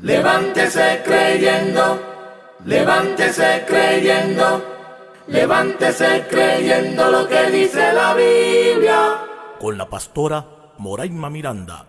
Levántese creyendo, levántese creyendo, levántese creyendo lo que dice la Biblia. Con la pastora Moraima Miranda.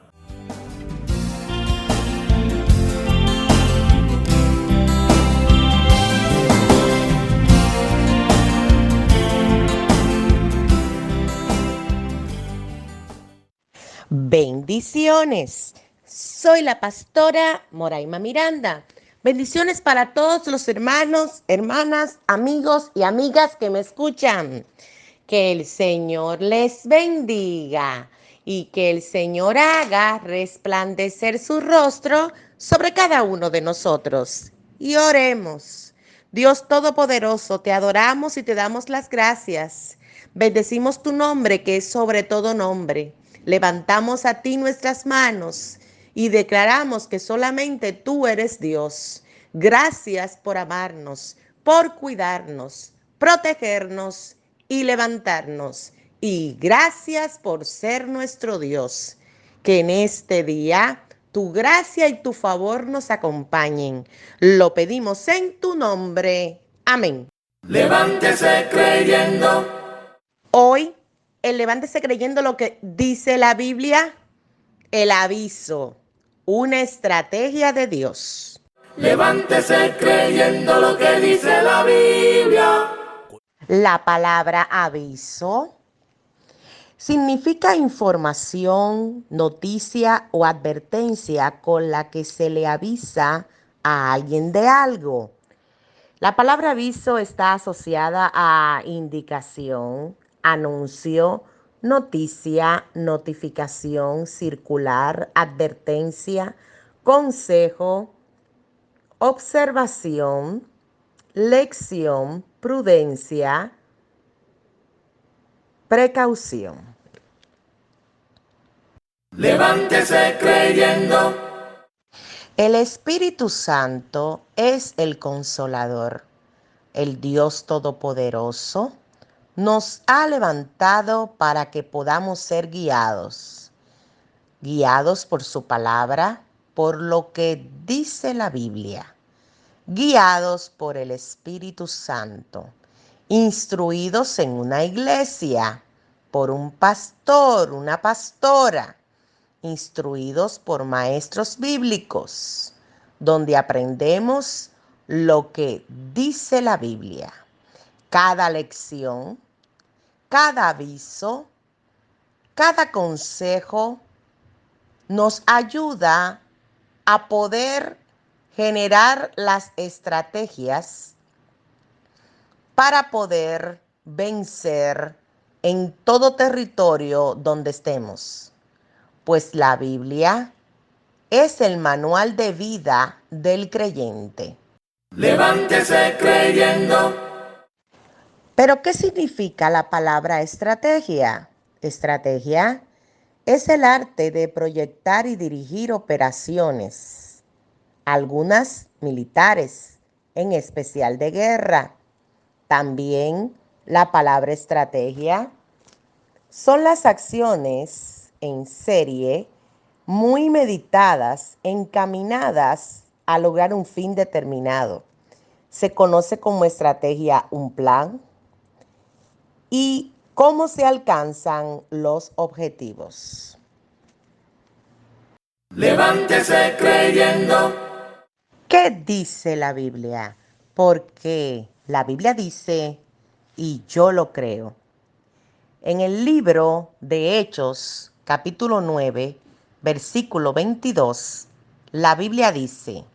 Bendiciones. Soy la pastora Moraima Miranda. Bendiciones para todos los hermanos, hermanas, amigos y amigas que me escuchan. Que el Señor les bendiga y que el Señor haga resplandecer su rostro sobre cada uno de nosotros. Y oremos. Dios Todopoderoso, te adoramos y te damos las gracias. Bendecimos tu nombre, que es sobre todo nombre. Levantamos a ti nuestras manos y declaramos que solamente tú eres Dios. Gracias por amarnos, por cuidarnos, protegernos y levantarnos. Y gracias por ser nuestro Dios. Que en este día tu gracia y tu favor nos acompañen. Lo pedimos en tu nombre. Amén. Levántese creyendo. Hoy, el levántese creyendo lo que dice la Biblia, el aviso, una estrategia de Dios. Levántese creyendo lo que dice la Biblia. La palabra aviso significa información, noticia o advertencia con la que se le avisa a alguien de algo. La palabra aviso está asociada a indicación, anuncio, noticia, notificación, circular, advertencia, consejo, observación, lección, prudencia, precaución. Levántese creyendo. El Espíritu Santo es el Consolador. El Dios Todopoderoso nos ha levantado para que podamos ser guiados por su palabra, por lo que dice la Biblia, guiados por el Espíritu Santo, instruidos en una iglesia, por un pastor, una pastora, instruidos por maestros bíblicos, donde aprendemos lo que dice la Biblia. Cada lección, cada aviso, cada consejo nos ayuda a poder generar las estrategias para poder vencer en todo territorio donde estemos. Pues la Biblia es el manual de vida del creyente. Levántese creyendo. ¿Pero qué significa la palabra estrategia? Estrategia es el arte de proyectar y dirigir operaciones, algunas militares, en especial de guerra. También la palabra estrategia son las acciones en serie muy meditadas, encaminadas a lograr un fin determinado. Se conoce como estrategia un plan y cómo se alcanzan los objetivos. Levántese creyendo. ¿Qué dice la Biblia? Porque la Biblia dice, y yo lo creo. En el libro de Hechos, capítulo 9, versículo 22, la Biblia dice: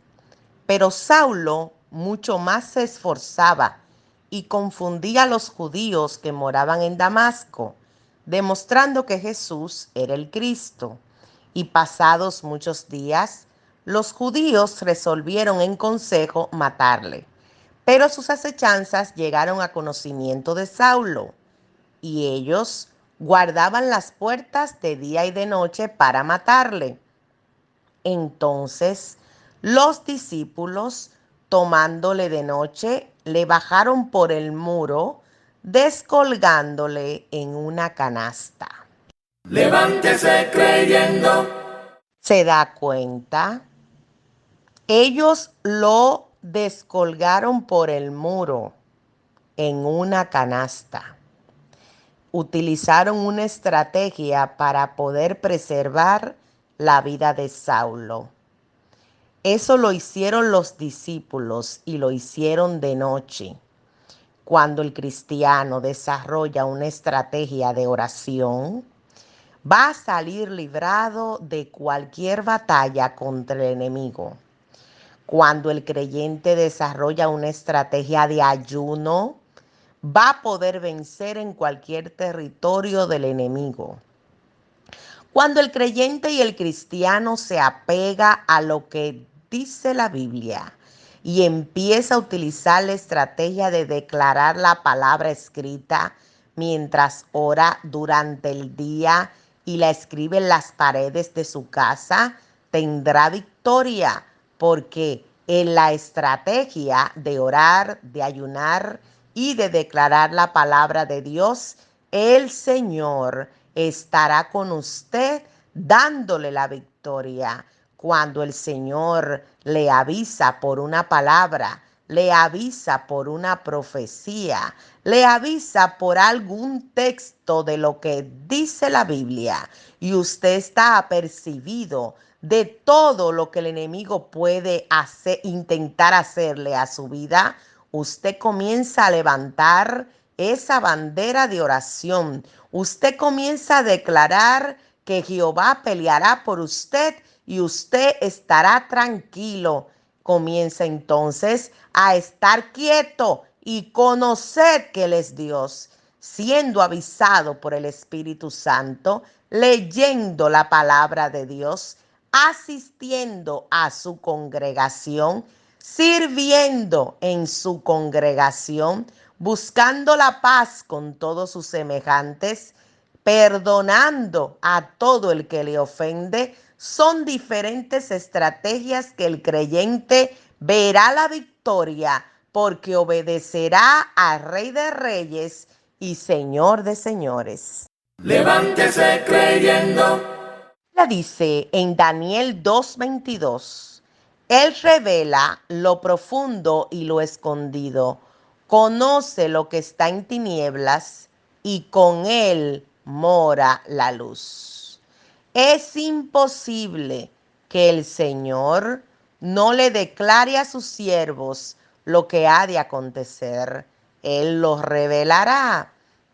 pero Saulo mucho más se esforzaba y confundía a los judíos que moraban en Damasco, demostrando que Jesús era el Cristo. Y pasados muchos días, los judíos resolvieron en consejo matarle. Pero sus acechanzas llegaron a conocimiento de Saulo, y ellos guardaban las puertas de día y de noche para matarle. Entonces los discípulos, tomándole de noche, le bajaron por el muro, descolgándole en una canasta. Levántese creyendo. ¿Se da cuenta? Ellos lo descolgaron por el muro en una canasta. Utilizaron una estrategia para poder preservar la vida de Saulo. Eso lo hicieron los discípulos y lo hicieron de noche. Cuando el cristiano desarrolla una estrategia de oración, va a salir librado de cualquier batalla contra el enemigo. Cuando el creyente desarrolla una estrategia de ayuno, va a poder vencer en cualquier territorio del enemigo. Cuando el creyente y el cristiano se apega a lo que dice la Biblia y empieza a utilizar la estrategia de declarar la palabra escrita mientras ora durante el día y la escribe en las paredes de su casa, tendrá victoria, porque en la estrategia de orar, de ayunar y de declarar la palabra de Dios, el Señor estará con usted dándole la victoria. Cuando el Señor le avisa por una palabra, le avisa por una profecía, le avisa por algún texto de lo que dice la Biblia, y usted está apercibido de todo lo que el enemigo puede hacer, intentar hacerle a su vida, usted comienza a levantar esa bandera de oración. Usted comienza a declarar que Jehová peleará por usted y usted estará tranquilo. Comienza entonces a estar quieto y conocer que Él es Dios, siendo avisado por el Espíritu Santo, leyendo la palabra de Dios, asistiendo a su congregación, sirviendo en su congregación, buscando la paz con todos sus semejantes, perdonando a todo el que le ofende. Son diferentes estrategias que el creyente verá la victoria porque obedecerá al Rey de Reyes y Señor de Señores. Levántese creyendo. La dice en Daniel 2:22, Él revela lo profundo y lo escondido, conoce lo que está en tinieblas y con Él mora la luz. Es imposible que el Señor no le declare a sus siervos lo que ha de acontecer. Él lo revelará.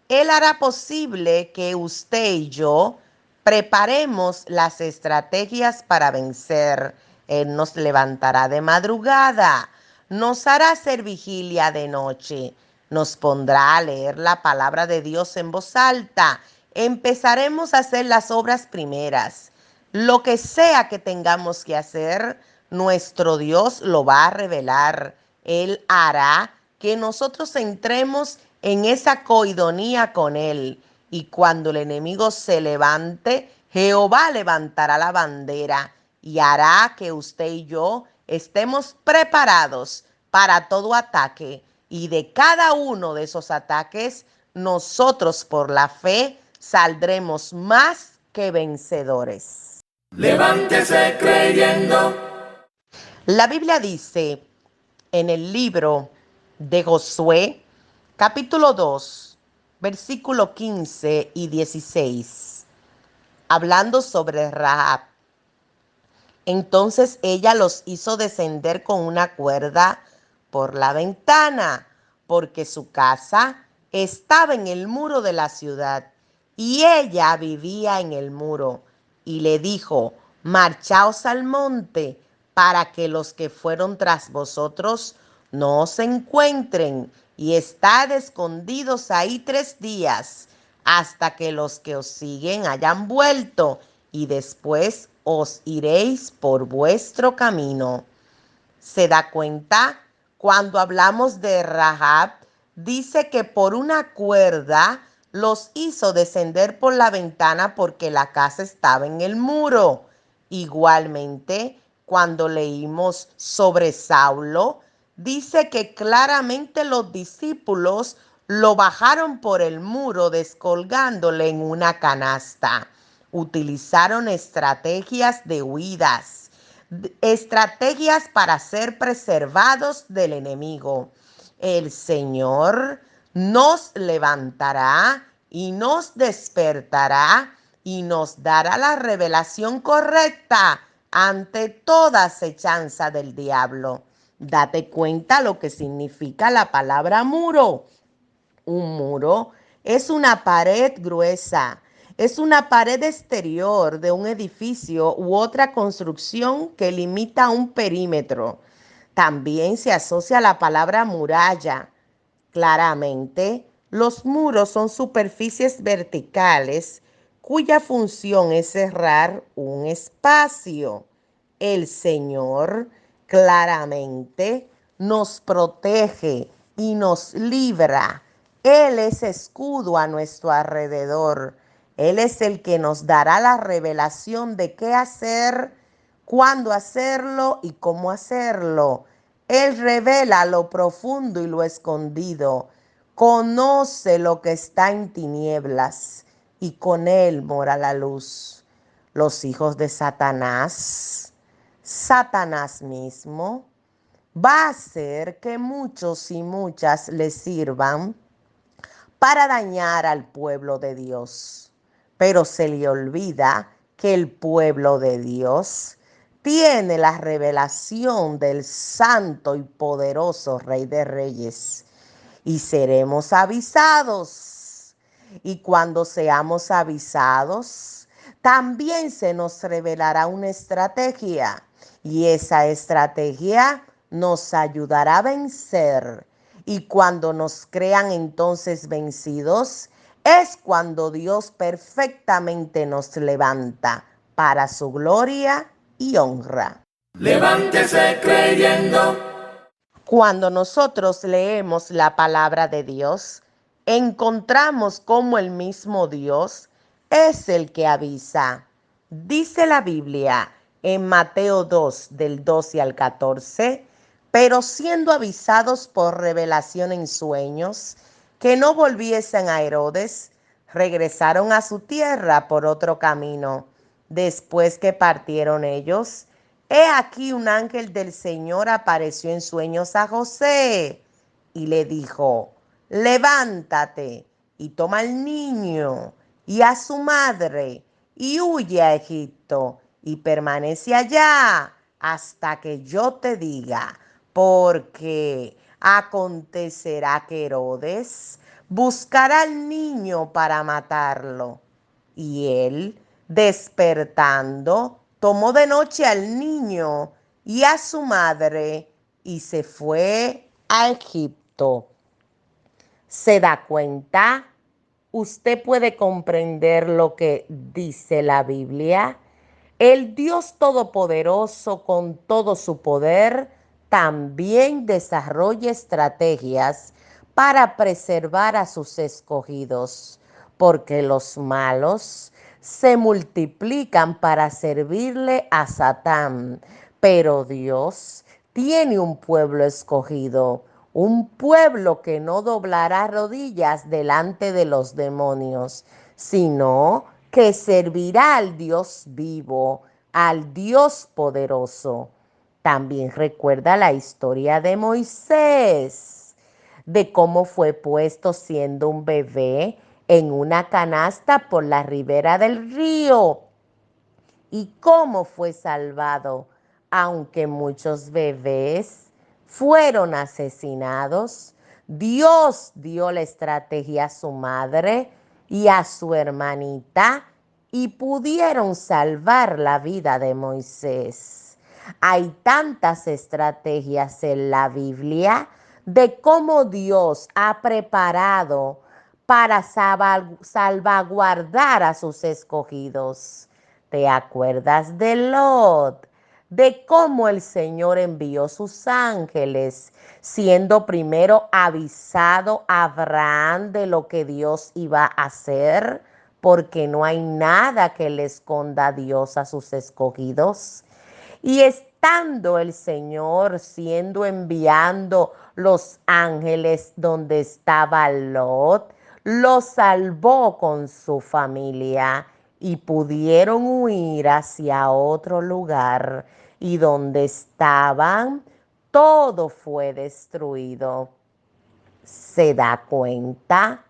Él hará posible que usted y yo preparemos las estrategias para vencer. Él nos levantará de madrugada, nos hará hacer vigilia de noche, nos pondrá a leer la palabra de Dios en voz alta. Empezaremos a hacer las obras primeras. Lo que sea que tengamos que hacer, nuestro Dios lo va a revelar. Él hará que nosotros entremos en esa coidonía con Él. Y cuando el enemigo se levante, Jehová levantará la bandera y hará que usted y yo estemos preparados para todo ataque. Y de cada uno de esos ataques, nosotros por la fe saldremos más que vencedores. Levántese creyendo. La Biblia dice en el libro de Josué, capítulo 2, versículo 15 y 16, hablando sobre Rahab. Entonces ella los hizo descender con una cuerda por la ventana, porque su casa estaba en el muro de la ciudad y ella vivía en el muro. Y le dijo, marchaos al monte para que los que fueron tras vosotros no os encuentren y estad escondidos ahí 3 días hasta que los que os siguen hayan vuelto y después os iréis por vuestro camino. ¿Se da cuenta? Cuando hablamos de Rahab, dice que por una cuerda los hizo descender por la ventana porque la casa estaba en el muro. Igualmente, cuando leímos sobre Saulo, dice que claramente los discípulos lo bajaron por el muro descolgándole en una canasta. Utilizaron estrategias de huidas. estrategias para ser preservados del enemigo. El Señor nos levantará y nos despertará y nos dará la revelación correcta ante toda acechanza del diablo. Date cuenta lo que significa la palabra muro. Un muro es una pared gruesa, es una pared exterior de un edificio u otra construcción que limita un perímetro. También se asocia la palabra muralla. Claramente, los muros son superficies verticales cuya función es cerrar un espacio. El Señor claramente nos protege y nos libra. Él es escudo a nuestro alrededor. Él es el que nos dará la revelación de qué hacer, cuándo hacerlo y cómo hacerlo. Él revela lo profundo y lo escondido. Conoce lo que está en tinieblas y con él mora la luz. Los hijos de Satanás, Satanás mismo, va a hacer que muchos y muchas le sirvan para dañar al pueblo de Dios. Pero se le olvida que el pueblo de Dios tiene la revelación del santo y poderoso Rey de Reyes. Y seremos avisados. Y cuando seamos avisados, también se nos revelará una estrategia. Y esa estrategia nos ayudará a vencer. Y cuando nos crean entonces vencidos, es cuando Dios perfectamente nos levanta para su gloria y honra. Levántese creyendo. Cuando nosotros leemos la palabra de Dios, encontramos cómo el mismo Dios es el que avisa. Dice la Biblia en Mateo 2, del 12 al 14, pero siendo avisados por revelación en sueños, que no volviesen a Herodes, regresaron a su tierra por otro camino. Después que partieron ellos, he aquí un ángel del Señor apareció en sueños a José y le dijo: levántate y toma al niño y a su madre y huye a Egipto y permanece allá hasta que yo te diga, porque acontecerá que Herodes buscará al niño para matarlo. Y él, despertando, tomó de noche al niño y a su madre y se fue a Egipto. ¿Se da cuenta? ¿Usted puede comprender lo que dice la Biblia? El Dios Todopoderoso, con todo su poder, también desarrolla estrategias para preservar a sus escogidos, porque los malos se multiplican para servirle a Satán, pero Dios tiene un pueblo escogido, un pueblo que no doblará rodillas delante de los demonios, sino que servirá al Dios vivo, al Dios poderoso. También recuerda la historia de Moisés, de cómo fue puesto siendo un bebé en una canasta por la ribera del río y cómo fue salvado, aunque muchos bebés fueron asesinados. Dios dio la estrategia a su madre y a su hermanita y pudieron salvar la vida de Moisés. Hay tantas estrategias en la Biblia de cómo Dios ha preparado para salvaguardar a sus escogidos. ¿Te acuerdas de Lot? De cómo el Señor envió sus ángeles, siendo primero avisado a Abraham de lo que Dios iba a hacer, porque no hay nada que le esconda a Dios a sus escogidos. Y estando el Señor siendo enviando los ángeles donde estaba Lot, lo salvó con su familia y pudieron huir hacia otro lugar. y donde estaban, todo fue destruido. ¿Se da cuenta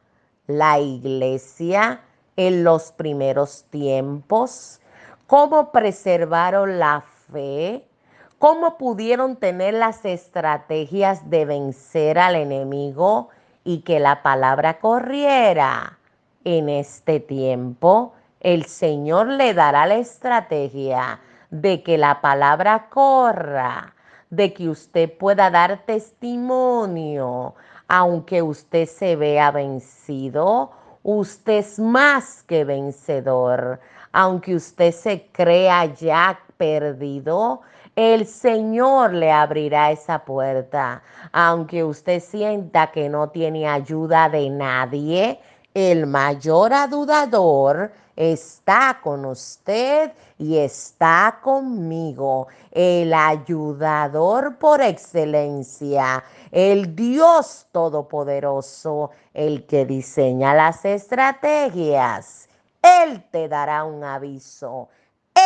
la iglesia en los primeros tiempos? ¿Cómo preservaron la fe? ¿Cómo pudieron tener las estrategias de vencer al enemigo y que la palabra corriera? En este tiempo, el Señor le dará la estrategia de que la palabra corra, de que usted pueda dar testimonio. Aunque usted se vea vencido, usted es más que vencedor. Aunque usted se crea ya perdido, el Señor le abrirá esa puerta. Aunque usted sienta que no tiene ayuda de nadie, el mayor ayudador está con usted y está conmigo. El ayudador por excelencia, el Dios Todopoderoso, el que diseña las estrategias. Él te dará un aviso.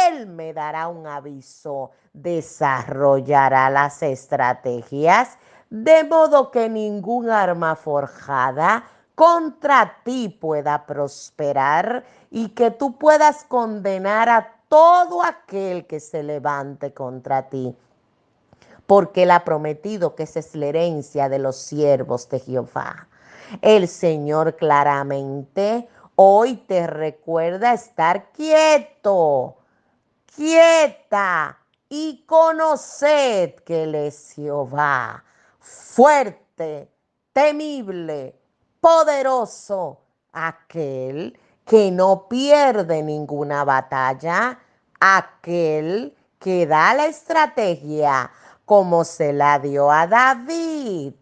Él me dará un aviso. Desarrollará las estrategias de modo que ningún arma forjada contra ti pueda prosperar y que tú puedas condenar a todo aquel que se levante contra ti. Porque Él ha prometido que esa es la herencia de los siervos de Jehová. El Señor claramente hoy te recuerda estar quieto, quieta y conoced que Él es Jehová, fuerte, temible, poderoso, aquel que no pierde ninguna batalla, aquel que da la estrategia como se la dio a David.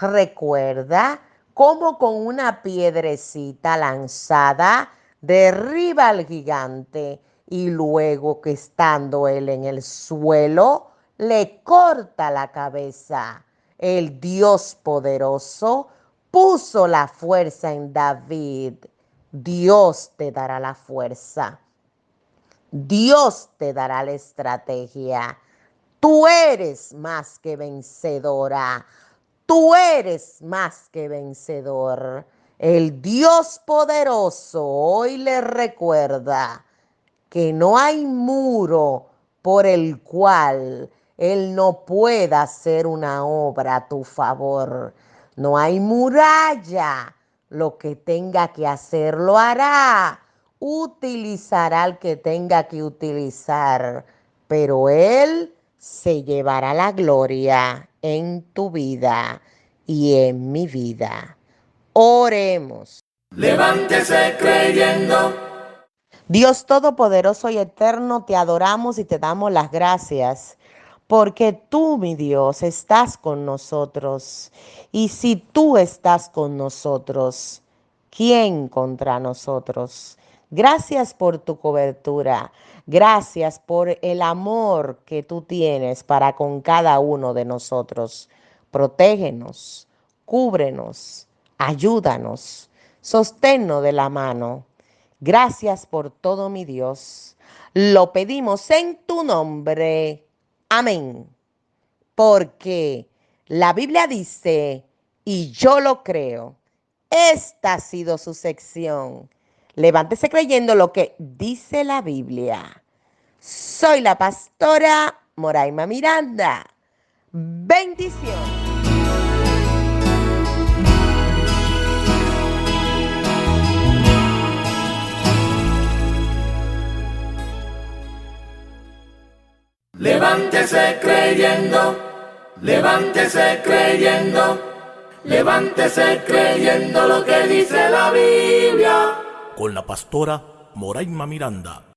Recuerda cómo con una piedrecita lanzada derriba al gigante y luego que estando él en el suelo le corta la cabeza. El Dios poderoso puso la fuerza en David. Dios te dará la fuerza. Dios te dará la estrategia. Tú eres más que vencedora. Tú eres más que vencedor. El Dios poderoso hoy le recuerda que no hay muro por el cual Él no pueda hacer una obra a tu favor. No hay muralla. Lo que tenga que hacer lo hará. Utilizará al que tenga que utilizar. Pero Él se llevará la gloria en tu vida y en mi vida. Oremos. Levántese creyendo. Dios Todopoderoso y Eterno, te adoramos y te damos las gracias, porque tú, mi Dios, estás con nosotros. Y si tú estás con nosotros, ¿quién contra nosotros? Gracias por tu cobertura. Gracias por el amor que tú tienes para con cada uno de nosotros. Protégenos, cúbrenos, ayúdanos, sosténnos de la mano. Gracias por todo, mi Dios. Lo pedimos en tu nombre. Amén. Porque la Biblia dice, y yo lo creo, esta ha sido su sección. Levántese creyendo lo que dice la Biblia. Soy la pastora Moraima Miranda. Bendición. Levántese creyendo, levántese creyendo, levántese creyendo lo que dice la Biblia. Con la pastora Moraima Miranda.